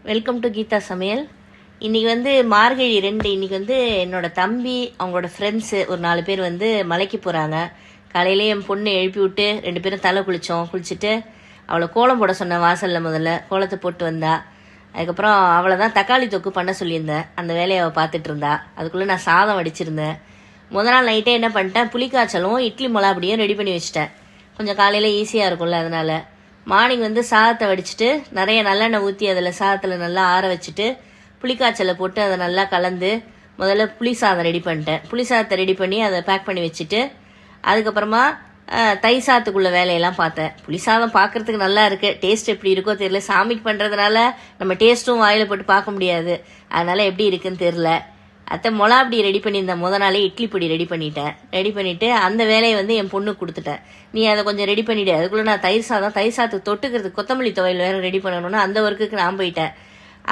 Welcome to Geetha சமையல். இன்றைக்கி வந்து மார்கழி 2. இன்றைக்கி வந்து என்னோடய தம்பி அவங்களோட ஃப்ரெண்ட்ஸு ஒரு 4 பேர் வந்து மலைக்கு போகிறாங்க. காலையிலே என் பொண்ணு எழுப்பி விட்டு 2 பேரும் தலை குளிச்சுட்டு அவளை கோலம் போட சொன்னேன். வாசலில் முதல்ல கோலத்தை போட்டு வந்தா. அதுக்கப்புறம் அவளை தான் தக்காளி தொக்கு பண்ண சொல்லியிருந்தேன். அந்த வேலையை அவள் பார்த்துட்டு இருந்தா. அதுக்குள்ளே நான் சாதம் வடிச்சிருந்தேன். முதல் நாள் நைட்டே என்ன பண்ணிட்டேன், புளிக்காய்ச்சலும் இட்லி மிளகாப்படியும் ரெடி பண்ணி வச்சிட்டேன். கொஞ்சம் காலையில் ஈஸியாக இருக்கும்ல, அதனால் மார்னிங் வந்து சாதத்தை வடிச்சிட்டு நிறைய நல்லெண்ணெய் ஊற்றி அதில் சாதத்தில் நல்லா ஆற வச்சுட்டு புளிக்காய்ச்சலை போட்டு அதை நல்லா கலந்து முதல்ல புளி சாதம் ரெடி பண்ணிட்டேன். புளி சாதத்தை ரெடி பண்ணி அதை பேக் பண்ணி வச்சுட்டு அதுக்கப்புறமா தயிர் சாதத்துக்குள்ள வேலையெல்லாம் பார்த்தேன். புளி சாதம் பார்க்குறதுக்கு நல்லா இருக்குது. டேஸ்ட் எப்படி இருக்கோ தெரியல. சாமிக்கு பண்ணுறதுனால நம்ம டேஸ்ட்டும் வாயில் போட்டு பார்க்க முடியாது. அதனால் எப்படி இருக்குன்னு தெரில. அத்தை மிளகாப்பொடி ரெடி பண்ணியிருந்தேன். நாளே இட்லி பொடி ரெடி பண்ணிவிட்டு அந்த வேலையை வந்து என் பொண்ணுக்கு கொடுத்துட்டேன். நீ அதை கொஞ்சம் ரெடி பண்ணிவிடு. அதுக்குள்ளே நான் தயிர் சாதத்துக்கு தொட்டுக்கிறதுக்கு கொத்தமல்லி துவையல் வேறு ரெடி பண்ணணும்னா அந்த ஒர்க்குக்கு நான் போயிட்டேன்.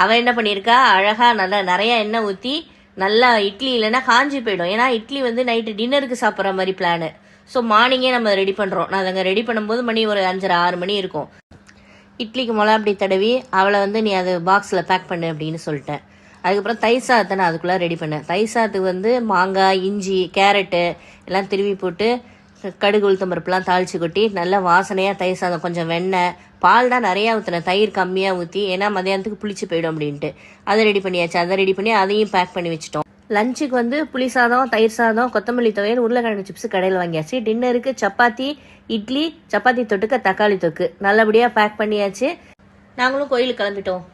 அவள் என்ன பண்ணியிருக்கா, அழகாக நல்லா நிறையா எண்ணெய் ஊற்றி நல்லா இட்லி இல்லைன்னா காஞ்சி போயிடும். ஏன்னா இட்லி வந்து நைட்டு டின்னருக்கு சாப்பிட்ற மாதிரி பிளானு. ஸோ மார்னிங்கே நம்ம ரெடி பண்ணுறோம். நான் அங்கே ரெடி பண்ணும்போது மணி ஒரு 5:30-6 மணி இருக்கும். இட்லிக்கு மிளகாப்பொடி தடவி அவளை வந்து நீ அதை பாக்ஸில் பேக் பண்ணு அப்படின்னு சொல்லிட்டேன். அதுக்கப்புறம் தயிர் சாதத்தை நான் அதுக்குள்ளே ரெடி பண்ணேன். தயிர் சாதத்துக்கு வந்து மாங்காய், இஞ்சி, கேரட்டு எல்லாம் திருவி போட்டு கடுகு உளுத்தம்பருப்புலாம் தாளித்து கொட்டி நல்லா வாசனையாக தயிர் சாதம், கொஞ்சம் வெண்ணெய், பால் தான் நிறையா ஊற்றினேன், தயிர் கம்மியாக ஊற்றி, ஏன்னா மதியானத்துக்கு புளிச்சு போயிடும் அப்படின்ட்டு. அதை ரெடி பண்ணியாச்சு. அதை ரெடி பண்ணி அதையும் பேக் பண்ணி வச்சுட்டோம். லஞ்சுக்கு வந்து புளி சாதம், தயிர் சாதம், கொத்தமல்லி துவையல், உருளைக்கிழங்கு சிப்ஸ் கடையில் வாங்கியாச்சு. டின்னருக்கு சப்பாத்தி, இட்லி, சப்பாத்தி தொட்டுக்க தக்காளி தொக்கு நல்லபடியாக பேக் பண்ணியாச்சு. நாங்களும் கோயிலுக்கு கிளம்பிட்டோம்.